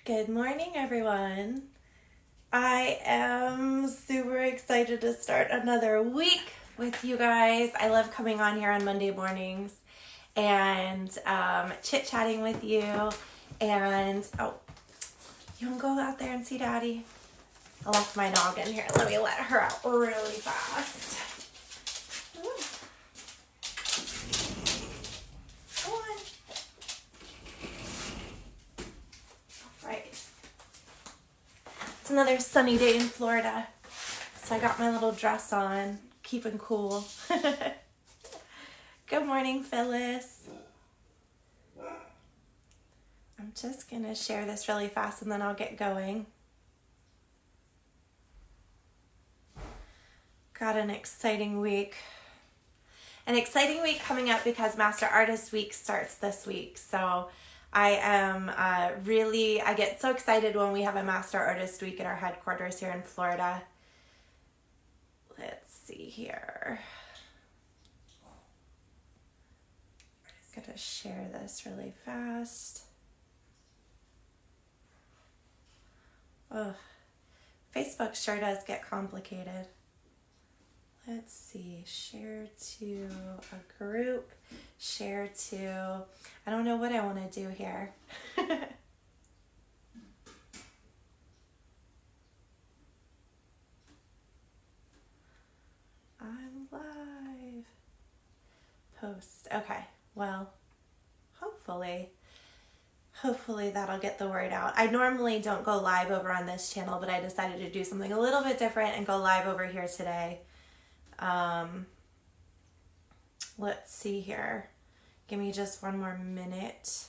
Good morning, everyone. I am super excited to start another week with you guys. I love coming on here on Monday mornings and chit-chatting with you. And, you want to go out there and see Daddy? I left my dog in here. Let me let her out really fast. Come on. Right. It's another sunny day in Florida. So I got my little dress on, keeping cool. Good morning, Phyllis. I'm just going to share this really fast and then I'll get going. Got an exciting week. An exciting week coming up because Master Artist Week starts this week. So I am I get so excited when we have a Master Artist Week at our headquarters here in Florida. Let's see here. I'm going to share this really fast. Oh, Facebook sure does get complicated. Let's see, share to a group, share to, I don't know what I want to do here. I'm live. Post, okay, well, hopefully that'll get the word out. I normally don't go live over on this channel, but I decided to do something a little bit different and go live over here today. Let's see here. Give me just one more minute.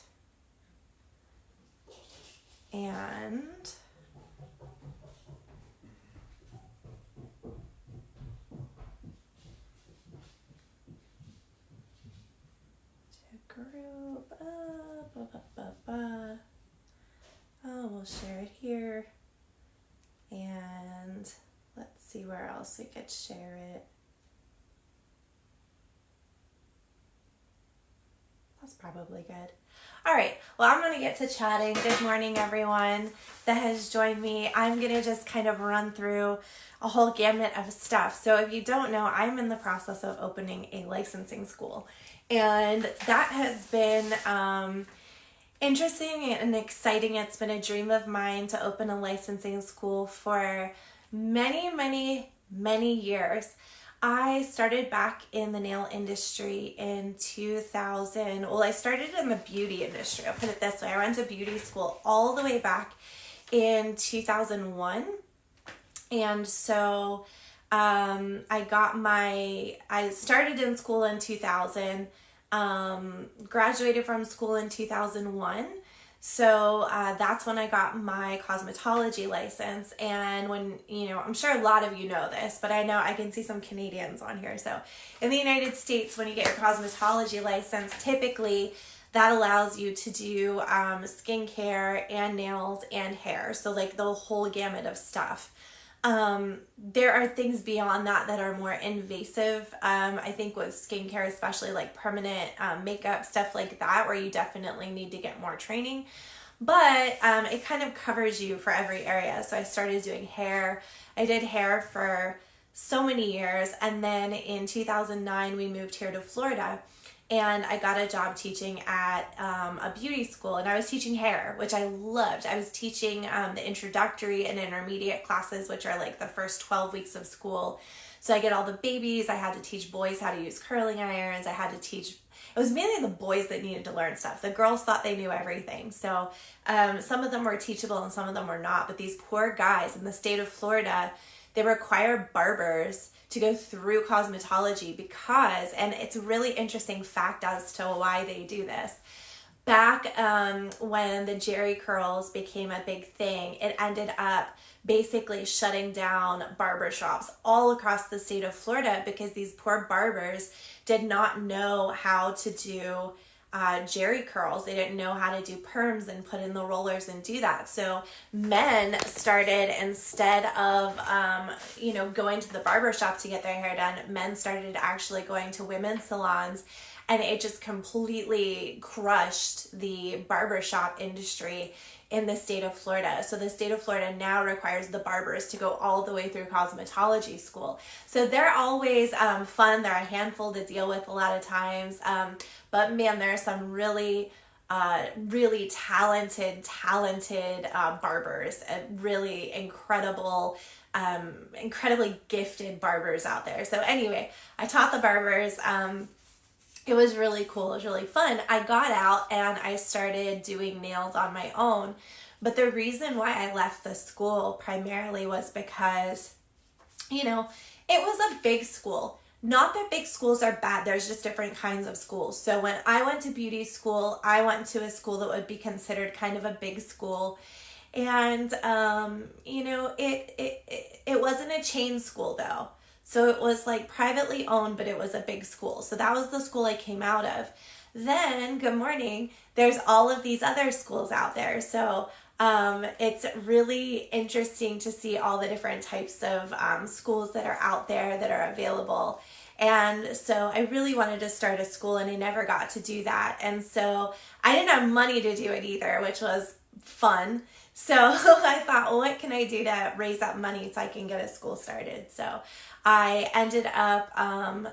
And to group Oh, we'll share it here. And let's see where else we could share it. That's probably good. All right, well, I'm going to get to chatting. Good morning, everyone that has joined me. I'm going to just kind of run through a whole gamut of stuff. So if you don't know, I'm in the process of opening a licensing school. And that has been interesting and exciting. It's been a dream of mine to open a licensing school for many years. I started back in the nail industry in 2000. Well, I started in the beauty industry. I'll put it this way. I went to beauty school all the way back in 2001. And so I started in school in 2000, graduated from school in 2001. So that's when I got my cosmetology license. And when, I'm sure a lot of you know this, but I know I can see some Canadians on here. So in the United States, when you get your cosmetology license, typically that allows you to do skincare and nails and hair. So like the whole gamut of stuff. There are things beyond that are more invasive. I think with skincare, especially like permanent makeup, stuff like that, where you definitely need to get more training. But it kind of covers you for every area. So I started doing hair. I did hair for so many years. And then in 2009, we moved here to Florida. And I got a job teaching at a beauty school, and I was teaching hair, which I loved. I was teaching the introductory and intermediate classes, which are like the first 12 weeks of school. So I get all the babies. I had to teach boys how to use curling irons. I had to teach, it was mainly the boys that needed to learn stuff. The girls thought they knew everything. So some of them were teachable and some of them were not. But these poor guys in the state of Florida, they require barbers to go through cosmetology because, and it's a really interesting fact as to why they do this. Back when the Jerry curls became a big thing, it ended up basically shutting down barbershops all across the state of Florida because these poor barbers did not know how to do Jerry curls. They didn't know how to do perms and put in the rollers and do that. So men started, instead of going to the barber shop to get their hair done, men started actually going to women's salons and it just completely crushed the barbershop industry in the state of Florida. So the state of Florida now requires the barbers to go all the way through cosmetology school. So they're always fun. They're a handful to deal with a lot of times. But man, there are some really talented barbers, really incredibly gifted barbers out there. So anyway, I taught the barbers. It was really cool. It was really fun. I got out and I started doing nails on my own. But the reason why I left the school primarily was because, it was a big school. Not that big schools are bad. There's just different kinds of schools. So when I went to beauty school, I went to a school that would be considered kind of a big school. And, it wasn't a chain school though. So it was like privately owned, but it was a big school. So that was the school I came out of. Then, good morning, there's all of these other schools out there. So it's really interesting to see all the different types of schools that are out there that are available. And so I really wanted to start a school and I never got to do that. And so I didn't have money to do it either, which was fun. So I thought, well, what can I do to raise up money so I can get a school started? So I ended up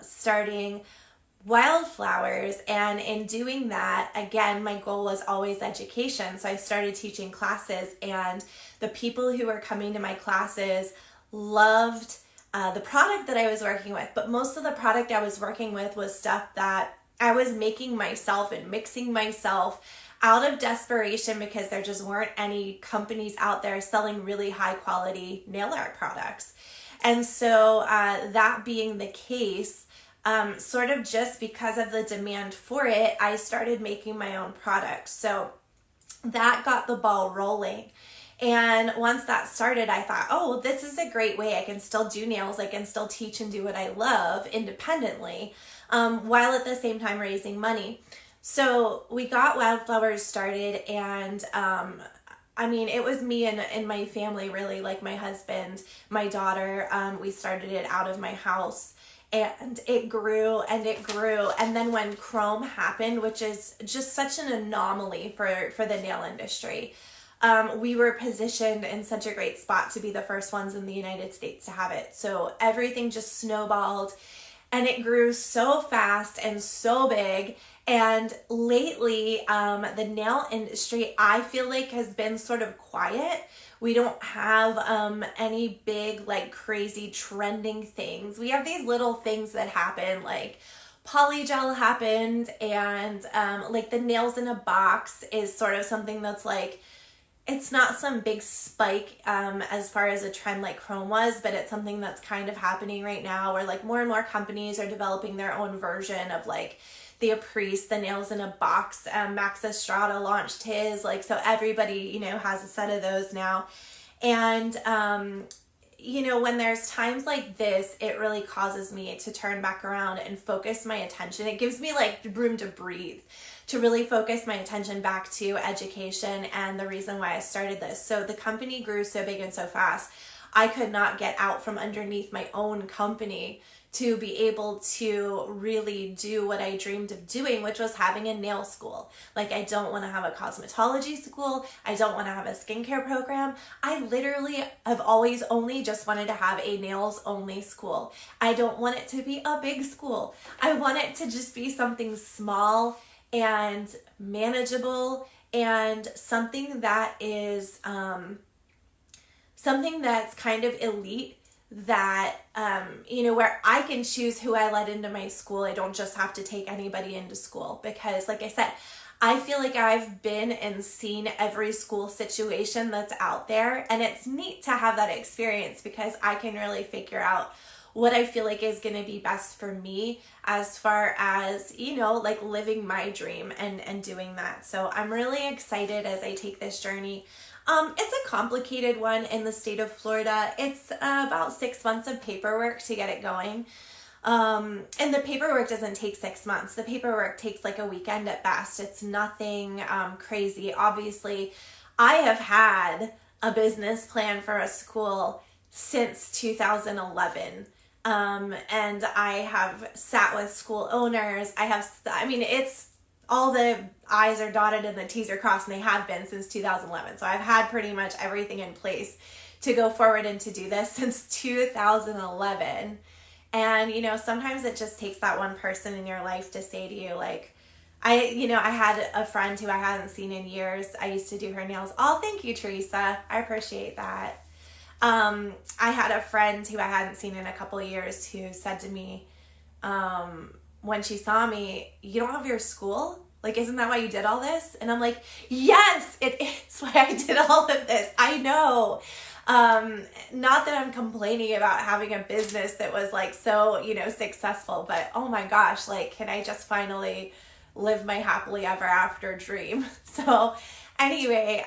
starting Wildflowers, and in doing that, again, my goal was always education. So I started teaching classes, and the people who were coming to my classes loved the product that I was working with. But most of the product I was working with was stuff that I was making myself and mixing myself out of desperation because there just weren't any companies out there selling really high quality nail art products. And so that being the case, sort of just because of the demand for it, I started making my own products. So that got the ball rolling. And once that started, I thought, oh, this is a great way. I can still do nails. I can still teach and do what I love independently, while at the same time raising money. So we got Wildflowers started, and it was me and my family, really, like my husband, my daughter. We started it out of my house, and it grew and it grew. And then when Chrome happened, which is just such an anomaly for the nail industry, we were positioned in such a great spot to be the first ones in the United States to have it. So everything just snowballed, and it grew so fast and so big. And lately, the nail industry, I feel like, has been sort of quiet. We don't have any big, like, crazy trending things. We have these little things that happen, like polygel happened, and like the nails in a box is sort of something that's like, it's not some big spike as far as a trend like Chrome was, but it's something that's kind of happening right now, where like more and more companies are developing their own version of like the Apprice, the nails in a box. Max Estrada launched his, like, so everybody, has a set of those now. And, when there's times like this, it really causes me to turn back around and focus my attention. It gives me like room to breathe, to really focus my attention back to education and the reason why I started this. So the company grew so big and so fast, I could not get out from underneath my own company to be able to really do what I dreamed of doing, which was having a nail school. Like, I don't want to have a cosmetology school. I don't want to have a skincare program. I literally have always only just wanted to have a nails only school. I don't want it to be a big school. I want it to just be something small and manageable, and something that is something that's kind of elite, that where I can choose who I let into my school. I don't just have to take anybody into school, because like I said, I feel like I've been and seen every school situation that's out there, and it's neat to have that experience because I can really figure out what I feel like is going to be best for me as far as, like living my dream and doing that. So I'm really excited as I take this journey. It's a complicated one in the state of Florida. It's about 6 months of paperwork to get it going. And the paperwork doesn't take 6 months. The paperwork takes like a weekend at best. It's nothing crazy. Obviously, I have had a business plan for a school since 2011. And I have sat with school owners. It's all the I's are dotted and the T's are crossed, and they have been since 2011. So I've had pretty much everything in place to go forward and to do this since 2011. And, sometimes it just takes that one person in your life to say to you, like, I had a friend who I hadn't seen in years. I used to do her nails. Oh, thank you, Teresa. I appreciate that. I had a friend who I hadn't seen in a couple of years who said to me, when she saw me, you don't have your school? Like, isn't that why you did all this? And I'm like, yes, it is why I did all of this. I know. Not that I'm complaining about having a business that was like so, successful, but oh my gosh, like, can I just finally live my happily ever after dream? So anyway,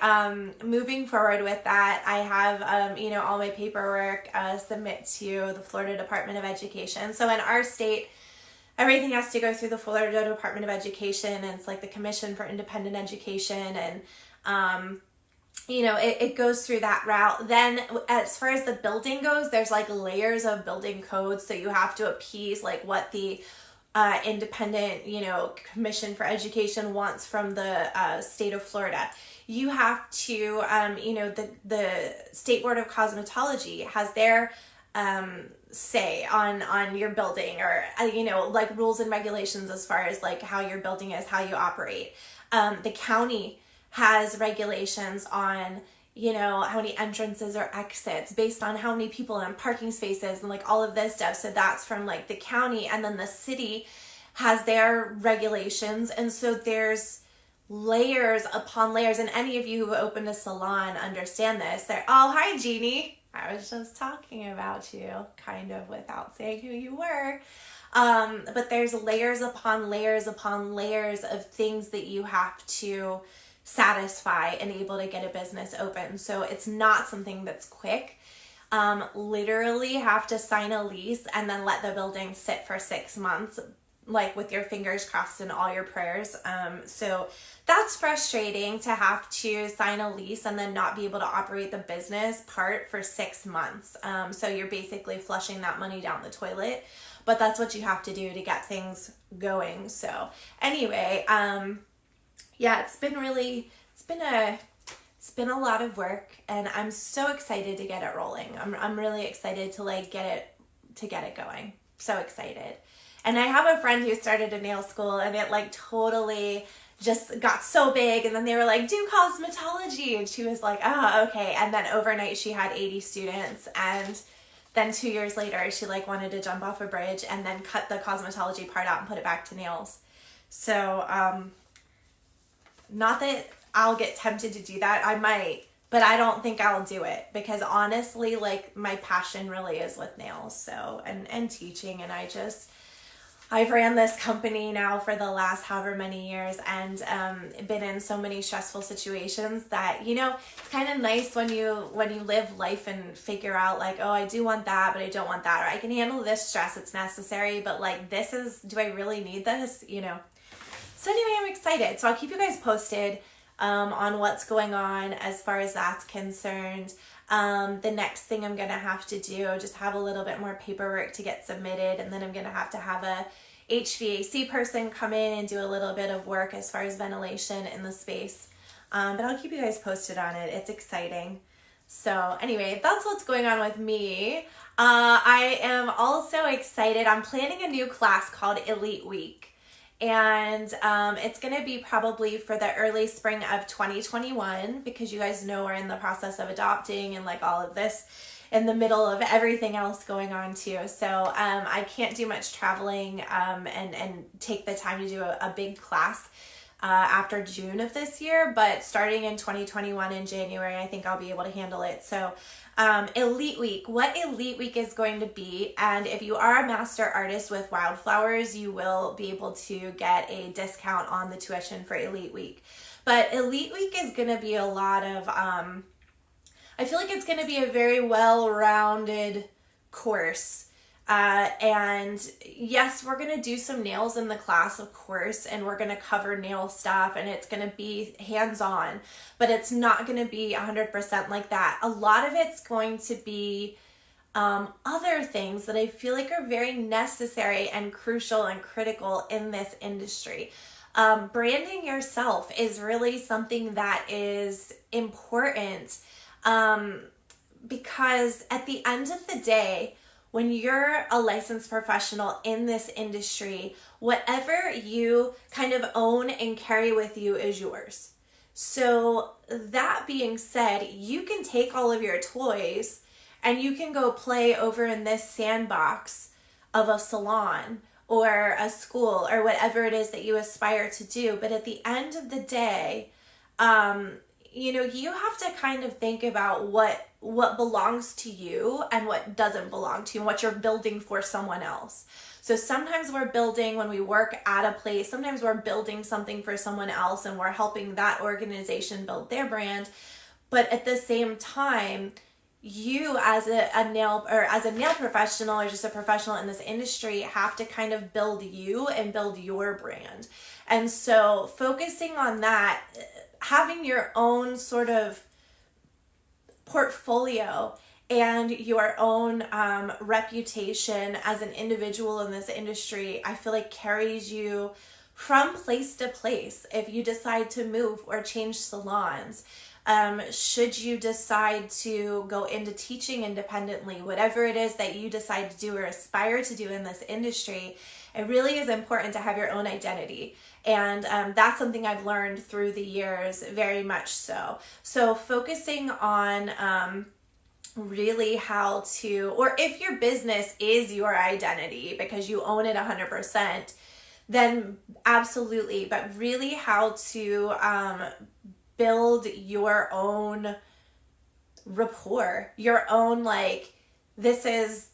moving forward with that, I have, all my paperwork, submit to the Florida Department of Education. So in our state, everything has to go through the Florida Department of Education, and it's like the Commission for Independent Education, and, it goes through that route. Then as far as the building goes, there's like layers of building codes. So you have to appease like what the independent, Commission for Education wants from the state of Florida. You have to, the State Board of Cosmetology has their say on your building, or, like rules and regulations as far as like how your building is, how you operate. The county has regulations on, how many entrances or exits based on how many people in parking spaces and like all of this stuff. So that's from like the county, and then the city has their regulations. And so there's layers upon layers. And any of you who opened a salon understand this. Oh, hi, Jeannie. I was just talking about you, kind of without saying who you were. But there's layers upon layers upon layers of things that you have to satisfy and able to get a business open. So it's not something that's quick. Literally have to sign a lease and then let the building sit for 6 months, like with your fingers crossed and all your prayers. So that's frustrating to have to sign a lease and then not be able to operate the business part for 6 months. So you're basically flushing that money down the toilet, but that's what you have to do to get things going. So anyway, it's been a lot of work, and I'm so excited to get it rolling. I'm really excited to like get it going. So excited. And I have a friend who started a nail school, and it like totally just got so big, and then they were like, do cosmetology, and she was like, oh, okay. And then overnight she had 80 students, and then 2 years later she like wanted to jump off a bridge and then cut the cosmetology part out and put it back to nails. So not that I'll get tempted to do that. I might, but I don't think I'll do it, because honestly, like, my passion really is with nails. So, and teaching, and I've ran this company now for the last however many years, and been in so many stressful situations that, it's kind of nice when you live life and figure out like, oh, I do want that, but I don't want that, or I can handle this stress, it's necessary, but like, do I really need this, So anyway, I'm excited. So I'll keep you guys posted on what's going on as far as that's concerned. The next thing I'm going to have to do, just have a little bit more paperwork to get submitted, and then I'm going to have a HVAC person come in and do a little bit of work as far as ventilation in the space. But I'll keep you guys posted on it. It's exciting. So anyway, that's what's going on with me. I am also excited. I'm planning a new class called Elite Week. And it's going to be probably for the early spring of 2021, because you guys know we're in the process of adopting and like all of this in the middle of everything else going on too. So I can't do much traveling and take the time to do a big class after June of this year, but starting in 2021 in January, I think I'll be able to handle it. So Elite Week, what Elite Week is going to be, and if you are a master artist with Wildflowers, you will be able to get a discount on the tuition for Elite Week. But Elite Week is going to be a lot of, I feel like it's going to be a very well-rounded course. And yes, we're going to do some nails in the class, of course, and we're going to cover nail stuff, and it's going to be hands-on, but it's not going to be 100% like that. A lot of it's going to be other things that I feel like are very necessary and crucial and critical in this industry. Branding yourself is really something that is important, because at the end of the day, when you're a licensed professional in this industry, whatever you kind of own and carry with you is yours. So that being said, you can take all of your toys and you can go play over in this sandbox of a salon or a school or whatever it is that you aspire to do. But at the end of the day, you have to kind of think about what belongs to you and what doesn't belong to you and what you're building for someone else. So sometimes we're building, when we work at a place, sometimes we're building something for someone else and we're helping that organization build their brand. But at the same time, you as a nail professional or just a professional in this industry have to kind of build you and build your brand. And so focusing on that, having your own sort of portfolio and your own reputation as an individual in this industry, I feel like carries you from place to place. If you decide to move or change salons, should you decide to go into teaching independently, whatever it is that you decide to do or aspire to do in this industry, it really is important to have your own identity. And that's something I've learned through the years, very much so. So focusing on really how to, or if your business is your identity because you own it 100%, then absolutely, but really how to build your own rapport, your own, like, this is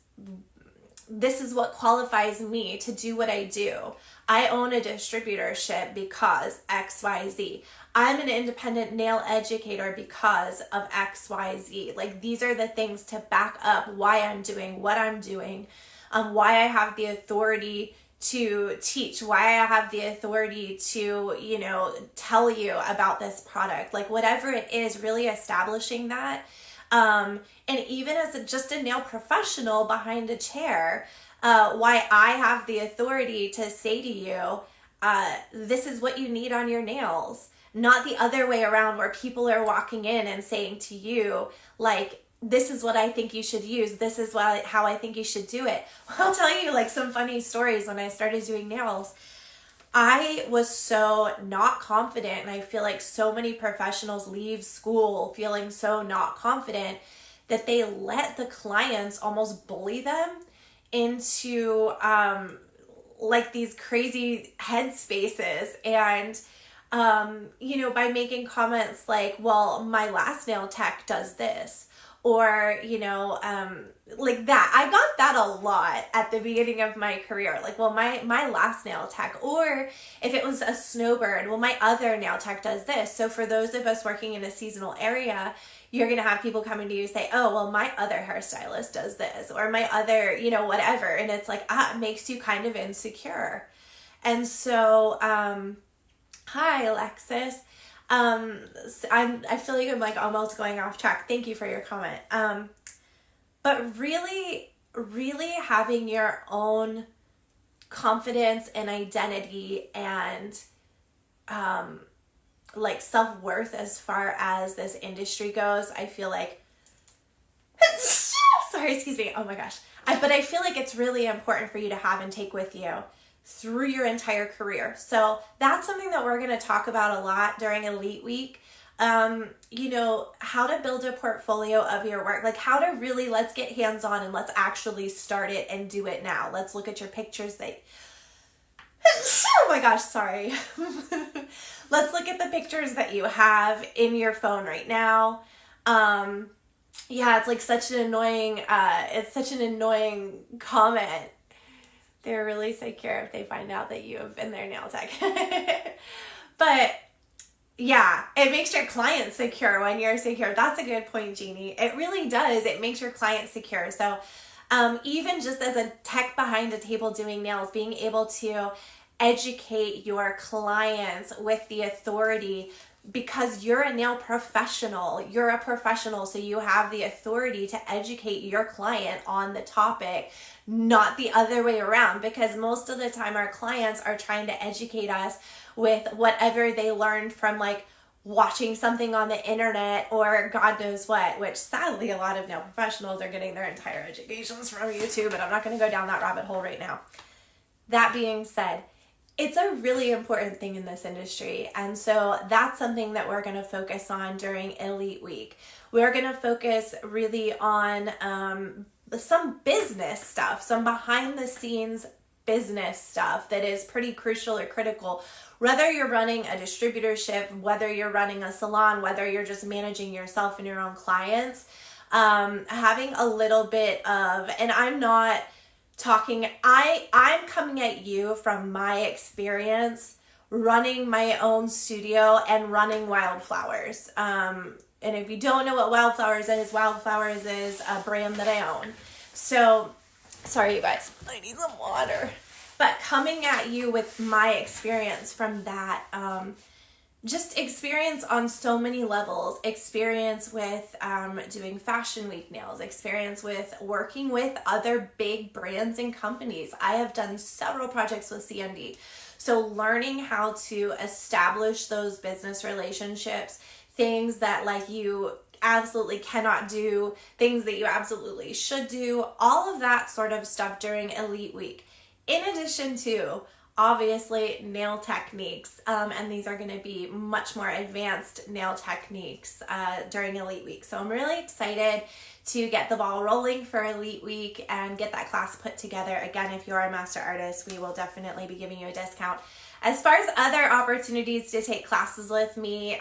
what qualifies me to do what I do. I own a distributorship because XYZ. I'm an independent nail educator because of XYZ. Like, these are the things to back up why I'm doing what I'm doing, why I have the authority to teach, why I have the authority to, tell you about this product. Like, whatever it is, really establishing that. And even as just a nail professional behind a chair, why I have the authority to say to you, this is what you need on your nails. Not the other way around where people are walking in and saying to you, like, this is what I think you should use. This is how I think you should do it. I'll tell you like some funny stories. When I started doing nails, I was so not confident, and I feel like so many professionals leave school feeling so not confident that they let the clients almost bully them into like these crazy head spaces. And by making comments like, well, my last nail tech does this, or, like that. I got that a lot at the beginning of my career. Like, well, my last nail tech, or if it was a snowbird, well, my other nail tech does this. So for those of us working in a seasonal area, you're going to have people coming to you say, oh, well, my other hairstylist does this, or my other, whatever. And it's like, it makes you kind of insecure. And so, hi, Alexis. I feel like I'm like almost going off track. Thank you for your comment. But really, really having your own confidence and identity and, like self-worth as far as this industry goes, I feel like, sorry, excuse me. Oh my gosh. But I feel like it's really important for you to have and take with you through your entire career. So that's something that we're going to talk about a lot during Elite Week. How to build a portfolio of your work, like how to really, let's get hands-on and let's actually start it and do it now. Let's look at your pictures oh my gosh, sorry. Let's look at the pictures that you have in your phone right now. It's like such an annoying comment. They're really secure if they find out that you have been their nail tech. But yeah, it makes your client secure when you're secure. That's a good point, Jeannie. It really does. It makes your client secure. So even just as a tech behind a table doing nails, being able to educate your clients with the authority, because you're a nail professional. You're a professional, so you have the authority to educate your client on the topic, not the other way around, because most of the time our clients are trying to educate us with whatever they learned from like watching something on the internet or God knows what, which sadly a lot of nail professionals are getting their entire educations from YouTube, but I'm not going to go down that rabbit hole right now. That being said, it's a really important thing in this industry. And so that's something that we're going to focus on during Elite Week. We're going to focus really on some business stuff, some behind the scenes business stuff that is pretty crucial or critical. Whether you're running a distributorship, whether you're running a salon, whether you're just managing yourself and your own clients, having a little bit of, and I'm not talking, I'm coming at you from my experience running my own studio and running Wildflowers. And if you don't know what Wildflowers is a brand that I own. So, sorry you guys, I need some water. But coming at you with my experience from that, just experience on so many levels, experience with doing Fashion Week nails, experience with working with other big brands and companies. I have done several projects with CND. So learning how to establish those business relationships, things that like you absolutely cannot do, things that you absolutely should do, all of that sort of stuff during Elite Week. In addition to obviously nail techniques, and these are going to be much more advanced nail techniques during Elite Week. So I'm really excited to get the ball rolling for Elite Week and get that class put together. Again, if you're a master artist, we will definitely be giving you a discount. As far as other opportunities to take classes with me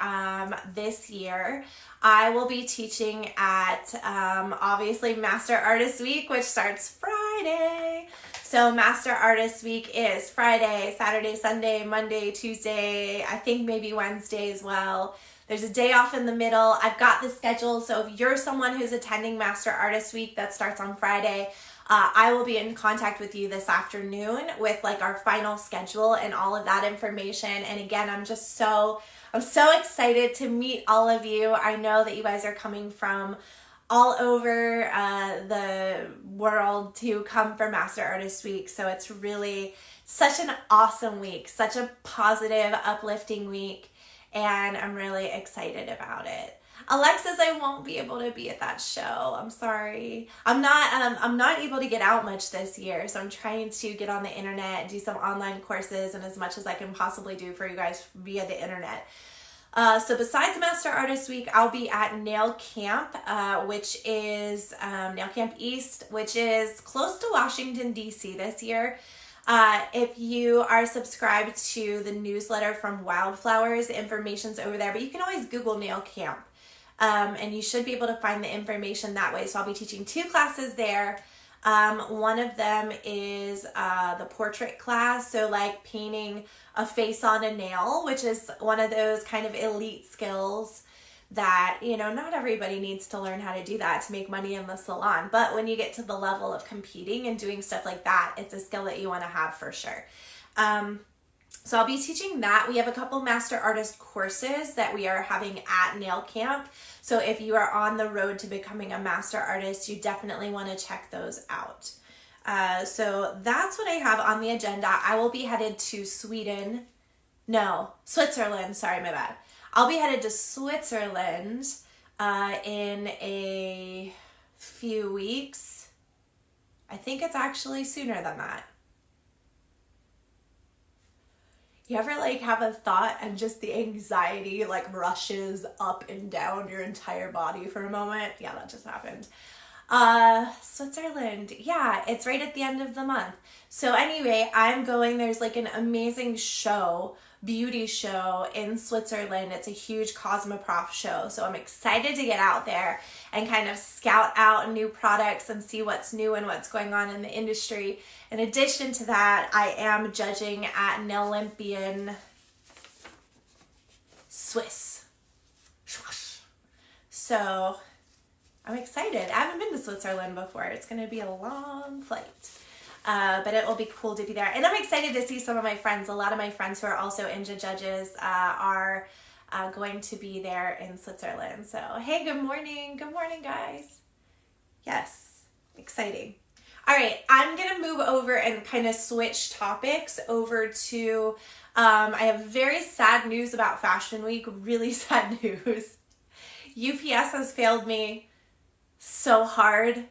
this year, I will be teaching at obviously Master Artist Week, which starts Friday. So Master Artist Week is Friday, Saturday, Sunday, Monday, Tuesday, I think maybe Wednesday as well. There's a day off in the middle. I've got the schedule. So if you're someone who's attending Master Artist Week that starts on Friday, I will be in contact with you this afternoon with like our final schedule and all of that information. And again, I'm so excited to meet all of you. I know that you guys are coming from all over the world to come for Master Artist Week. So it's really such an awesome week, such a positive, uplifting week. And I'm really excited about it. Alexis, I won't be able to be at that show. I'm sorry. I'm not able to get out much this year, so I'm trying to get on the internet, do some online courses, and as much as I can possibly do for you guys via the internet. So besides Master Artist Week, I'll be at Nail Camp, which is Nail Camp East, which is close to Washington, D.C. this year. If you are subscribed to the newsletter from Wildflowers, the information's over there, but you can always Google Nail Camp. And you should be able to find the information that way. So I'll be teaching 2 classes there. One of them is the portrait class, so like painting a face on a nail, which is one of those kind of elite skills that, you know, not everybody needs to learn how to do that to make money in the salon. But when you get to the level of competing and doing stuff like that, it's a skill that you want to have for sure. So I'll be teaching that. We have a couple Master Artist courses that we are having at Nail Camp. So if you are on the road to becoming a Master Artist, you definitely want to check those out. So that's what I have on the agenda. I will be headed to Switzerland. Sorry, my bad. I'll be headed to Switzerland in a few weeks. I think it's actually sooner than that. You ever like have a thought and just the anxiety like rushes up and down your entire body for a moment? Yeah, that just happened. Switzerland. Yeah, it's right at the end of the month. So anyway, I'm going, there's like an amazing show, beauty show in Switzerland. It's a huge Cosmoprof show. So I'm excited to get out there and kind of scout out new products and see what's new and what's going on in the industry. In addition to that, I am judging at an Olympian Swiss. So I'm excited. I haven't been to Switzerland before. It's going to be a long flight. But it will be cool to be there. And I'm excited to see some of my friends. A lot of my friends who are also Inja judges are going to be there in Switzerland. So, hey, good morning. Good morning, guys. Yes, exciting. All right, I'm going to move over and kind of switch topics over to, I have very sad news about Fashion Week, really sad news. UPS has failed me so hard.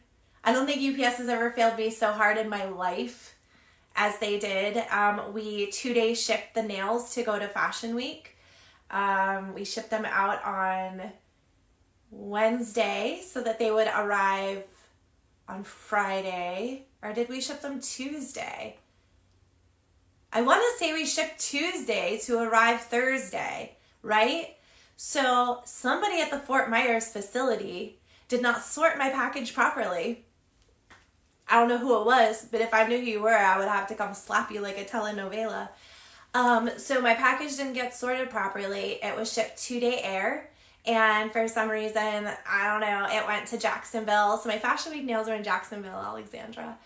I don't think UPS has ever failed me so hard in my life as they did. We 2 days shipped the nails to go to Fashion Week. We shipped them out on Wednesday so that they would arrive on Friday. Or did we ship them Tuesday? I want to say we shipped Tuesday to arrive Thursday, right? So somebody at the Fort Myers facility did not sort my package properly. I don't know who it was, but if I knew who you were, I would have to come slap you like a telenovela. So my package didn't get sorted properly. It was shipped 2-day air. And for some reason, I don't know, it went to Jacksonville. So my Fashion Week nails are in Jacksonville, Alexandra.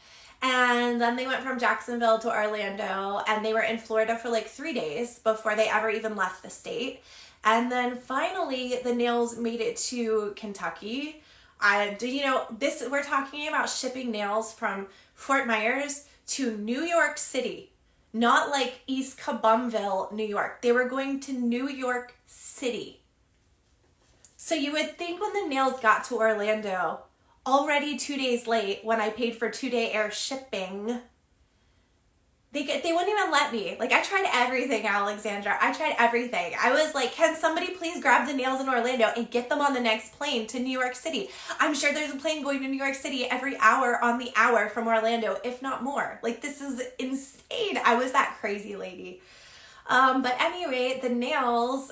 And then they went from Jacksonville to Orlando, and they were in Florida for like 3 days before they ever even left the state. And then finally, the nails made it to Kentucky. We're talking about shipping nails from Fort Myers to New York City, not like East Cabumville, New York. They were going to New York City. So you would think when the nails got to Orlando, already 2 days late, when I paid for 2-day air shipping, they wouldn't even let me. Like, I tried everything, Alexandra. I tried everything. I was like, can somebody please grab the nails in Orlando and get them on the next plane to New York City? I'm sure there's a plane going to New York City every hour on the hour from Orlando, if not more. Like, this is insane. I was that crazy lady. But anyway, the nails,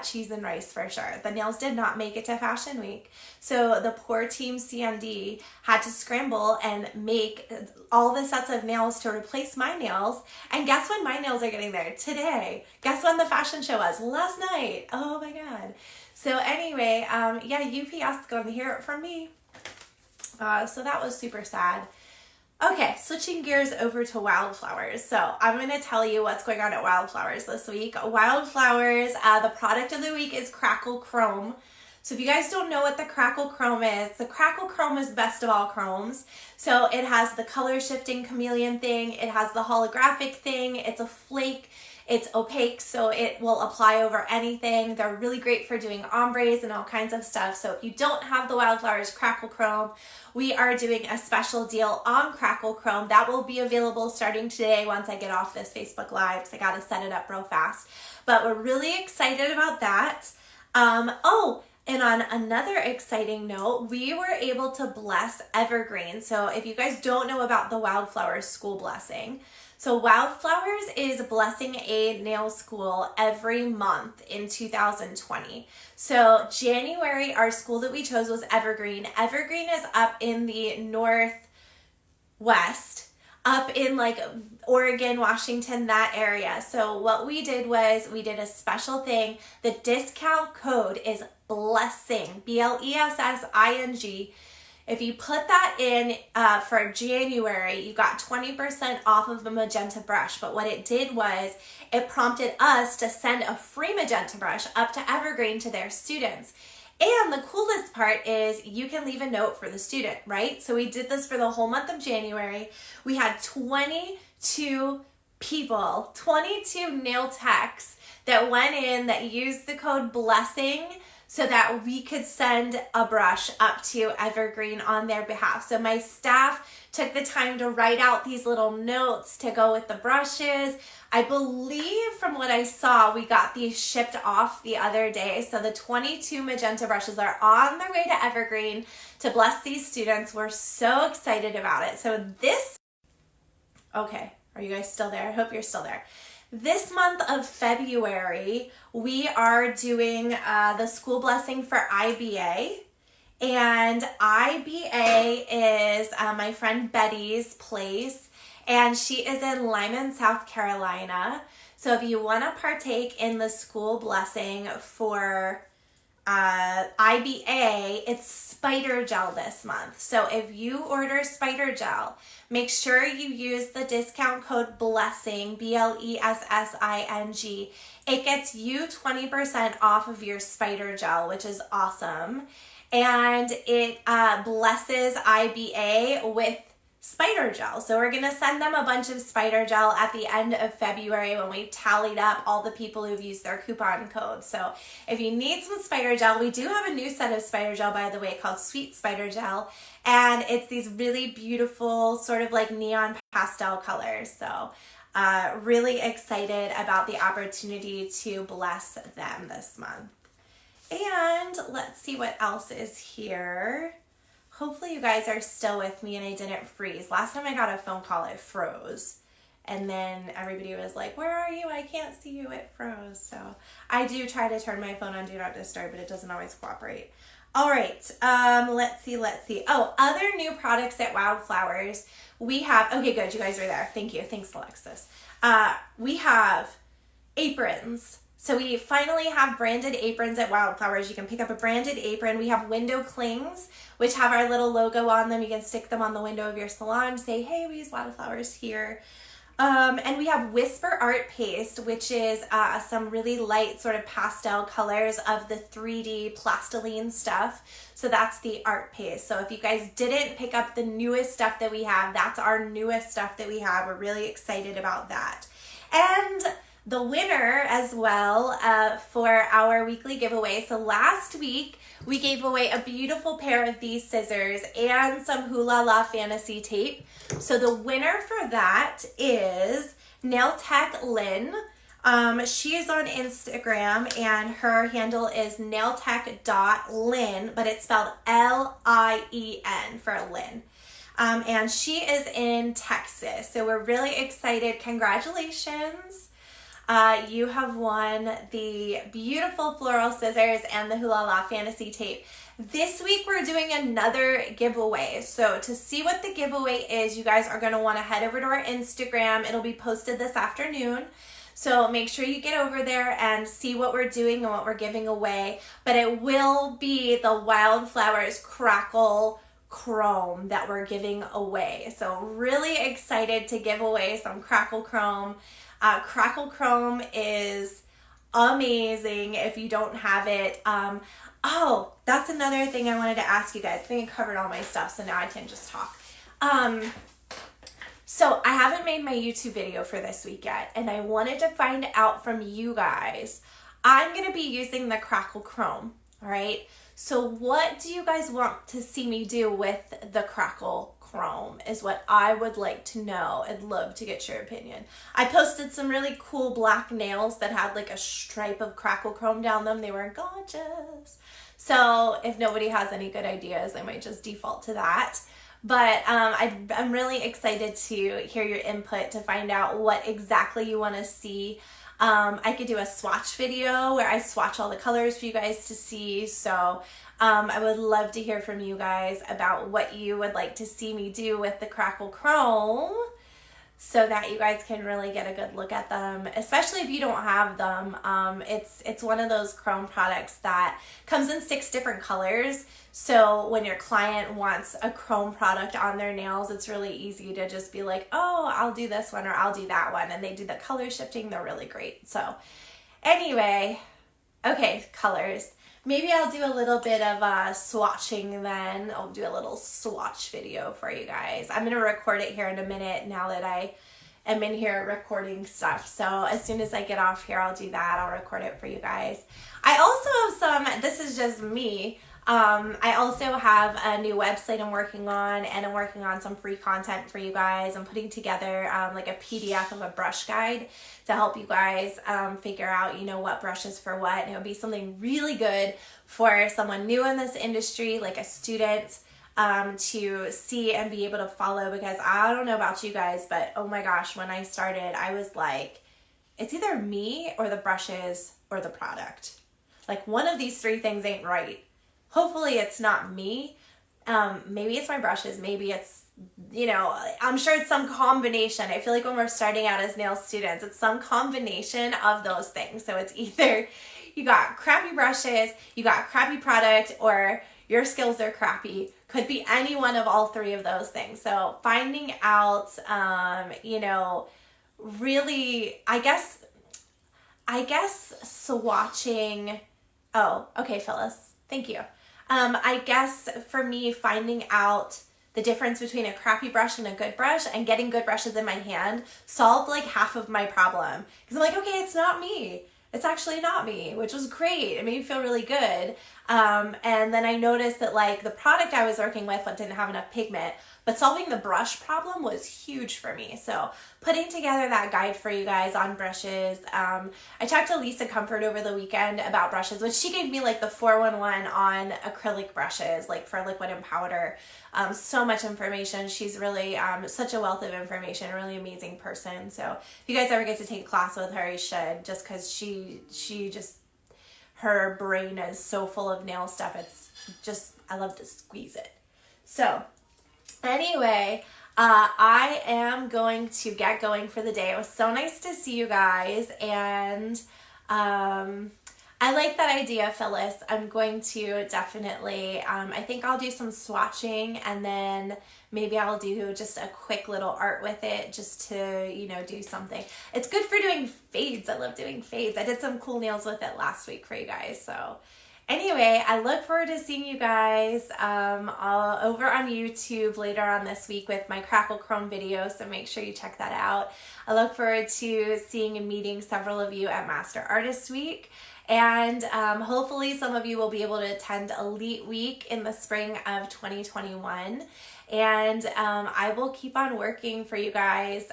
cheese and rice for sure. The nails did not make it to Fashion Week. So the poor team CND had to scramble and make all the sets of nails to replace my nails. And guess when my nails are getting there? Today. Guess when the fashion show was? Last night. Oh my God. So anyway, UPS is going to hear it from me. So that was super sad. Okay, switching gears over to Wildflowers. So I'm going to tell you what's going on at Wildflowers this week. Wildflowers, the product of the week is Crackle Chrome. So if you guys don't know what the Crackle Chrome is, the Crackle Chrome is best of all chromes. So it has the color shifting chameleon thing, it has the holographic thing, it's a flake, it's opaque, so it will apply over anything. They're really great for doing ombres and all kinds of stuff. So if you don't have the Wildflowers Crackle Chrome, we are doing a special deal on Crackle Chrome. That will be available starting today once I get off this Facebook Live, because I got to set it up real fast. But we're really excited about that. And on another exciting note, we were able to bless Evergreen. So if you guys don't know about the Wildflowers School Blessing, so Wildflowers is blessing a nail school every month in 2020. So January, our school that we chose was Evergreen. Evergreen is up in the northwest, up in like Oregon, Washington, that area. So what we did was we did a special thing. The discount code is BLESSING, BLESSING. If you put that in for January, you got 20% off of the magenta brush. But what it did was it prompted us to send a free magenta brush up to Evergreen to their students. And the coolest part is you can leave a note for the student, right? So we did this for the whole month of January. We had 22 people, 22 nail techs that went in that used the code BLESSING so that we could send a brush up to Evergreen on their behalf. So my staff took the time to write out these little notes to go with the brushes. I believe from what I saw, we got these shipped off the other day. So the 22 magenta brushes are on their way to Evergreen to bless these students. We're so excited about it. So okay, are you guys still there? I hope you're still there. This month of February, we are doing the school blessing for IBA. And IBA is my friend Betty's place, and she is in Lyman, South Carolina. So if you want to partake in the school blessing for IBA, it's spider gel this month. So if you order spider gel, make sure you use the discount code BLESSING, BLESSING. It gets you 20% off of your spider gel, which is awesome. And it blesses IBA with spider gel. So we're going to send them a bunch of spider gel at the end of February when we've tallied up all the people who've used their coupon code. So if you need some spider gel, we do have a new set of spider gel, by the way, called Sweet Spider Gel. And it's these really beautiful sort of like neon pastel colors. So really excited about the opportunity to bless them this month. And let's see what else is here. Hopefully you guys are still with me and I didn't freeze. Last time I got a phone call, it froze. And then everybody was like, where are you? I can't see you. It froze. So I do try to turn my phone on Do Not Disturb, but it doesn't always cooperate. All right. Let's see. Oh, other new products at Wildflowers. We have, okay, good. You guys are there. Thank you. Thanks, Alexis. We have aprons. So we finally have branded aprons at Wildflowers. You can pick up a branded apron. We have window clings, which have our little logo on them. You can stick them on the window of your salon. Say, hey, we use Wildflowers here. And we have Whisper Art Paste, which is some really light sort of pastel colors of the 3D plastiline stuff. So that's the art paste. So if you guys didn't pick up the newest stuff that we have, that's our newest stuff that we have. We're really excited about that. And the winner as well for our weekly giveaway. So last week we gave away a beautiful pair of these scissors and some Hula La Fantasy tape. So the winner for that is Nail Tech Lynn. She is on Instagram and her handle is nailtech.lynn, but it's spelled Lien for Lynn. And she is in Texas. So we're really excited. Congratulations. You have won the beautiful floral scissors and the Hula La Fantasy tape. This week we're doing another giveaway. So to see what the giveaway is, you guys are going to want to head over to our Instagram. It'll be posted this afternoon. So make sure you get over there and see what we're doing and what we're giving away. But it will be the Wildflowers Crackle Chrome that we're giving away. So really excited to give away some Crackle Chrome. Crackle Chrome is amazing if you don't have it. Oh, that's another thing I wanted to ask you guys. I think I covered all my stuff, so now I can just talk. So I haven't made my YouTube video for this week yet, and I wanted to find out from you guys. I'm going to be using the Crackle Chrome, all right? So what do you guys want to see me do with the Crackle Chrome is what I would like to know. I'd love to get your opinion. I posted some really cool black nails that had like a stripe of Crackle Chrome down them. They were gorgeous. So if nobody has any good ideas, I might just default to that. But I'm really excited to hear your input to find out what exactly you want to see. I could do a swatch video where I swatch all the colors for you guys to see. So I would love to hear from you guys about what you would like to see me do with the Crackle Chrome so that you guys can really get a good look at them, especially if you don't have them. It's one of those chrome products that comes in 6 different colors. So when your client wants a chrome product on their nails, it's really easy to just be like, oh, I'll do this one or I'll do that one. And they do the color shifting. They're really great. So anyway, okay, colors. Maybe I'll do a little bit of swatching then. I'll do a little swatch video for you guys. I'm going to record it here in a minute now that I am in here recording stuff. So as soon as I get off here, I'll do that. I'll record it for you guys. I also have some, this is just me. I also have a new website I'm working on, and I'm working on some free content for you guys. I'm putting together like a PDF of a brush guide to help you guys figure out, you know, what brushes for what. And it would be something really good for someone new in this industry, like a student, to see and be able to follow, because I don't know about you guys, but oh my gosh, when I started, I was like, it's either me or the brushes or the product. Like one of these 3 things ain't right. Hopefully it's not me. Maybe it's my brushes. Maybe it's, you know, I'm sure it's some combination. I feel like when we're starting out as nail students, it's some combination of those things. So it's either you got crappy brushes, you got crappy product, or your skills are crappy. Could be any one of all three of those things. So finding out, you know, really, I guess swatching. Oh, okay, Phyllis. Thank you. I guess for me, finding out the difference between a crappy brush and a good brush and getting good brushes in my hand solved like half of my problem. Because I'm like, okay, it's not me. It's actually not me, which was great. It made me feel really good. And then I noticed that like the product I was working with didn't have enough pigment, but solving the brush problem was huge for me. So putting together that guide for you guys on brushes. I talked to Lisa Comfort over the weekend about brushes, which she gave me like the 411 on acrylic brushes, like for liquid and powder. So much information. She's really such a wealth of information, a really amazing person. So if you guys ever get to take a class with her, you should, just because she just, her brain is so full of nail stuff. It's just, I love to squeeze it. So anyway, I am going to get going for the day. It was so nice to see you guys, and I like that idea, Phyllis. I'm going to definitely, I think I'll do some swatching, and then maybe I'll do just a quick little art with it just to, you know, do something. It's good for doing fades. I love doing fades. I did some cool nails with it last week for you guys. So anyway, I look forward to seeing you guys over on YouTube later on this week with my Crackle Chrome video, so make sure you check that out. I look forward to seeing and meeting several of you at Master Artist Week. And hopefully some of you will be able to attend Elite Week in the spring of 2021. And I will keep on working for you guys,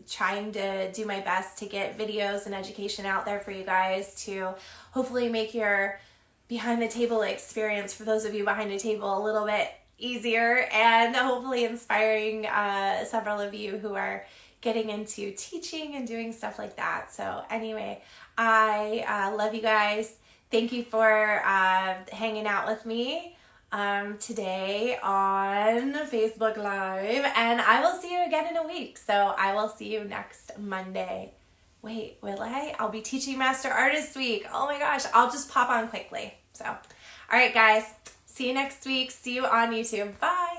trying to do my best to get videos and education out there for you guys to hopefully make your behind the table experience, for those of you behind the table, a little bit easier, and hopefully inspiring several of you who are getting into teaching and doing stuff like that. So anyway, I love you guys. Thank you for hanging out with me today on Facebook Live, and I will see you again in a week. So I will see you next Monday. Wait, will I? I'll be teaching Master Artist Week. Oh my gosh, I'll just pop on quickly. So, all right, guys, see you next week. See you on YouTube. Bye.